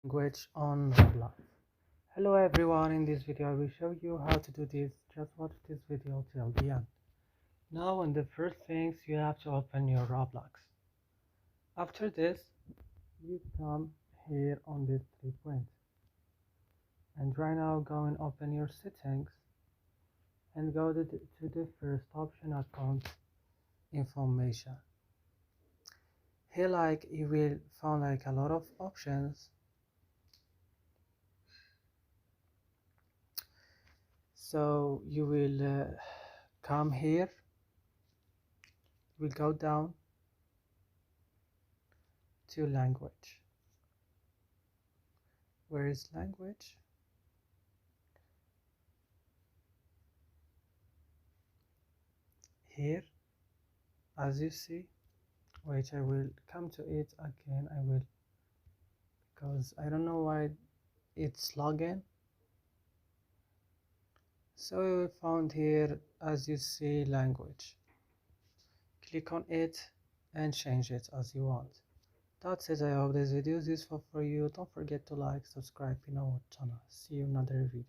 language on Roblox. Hello everyone, in this video I will show you how to do this. Just watch this video till the end. Now, in the first things, you have to open your Roblox. After this, you come here on these 3 points, and right now go and open your settings and go to the first option, account information. Here you will find a lot of options. So you will come here, we'll go down to language. Where is language? Here, as you see. Wait, I will come to it again. I will, because I don't know why it's login. So we will find here, as you see, language. Click on it and change it as you want. That's it. I hope this video is useful for you. Don't forget to like, subscribe in our channel. See you in another video.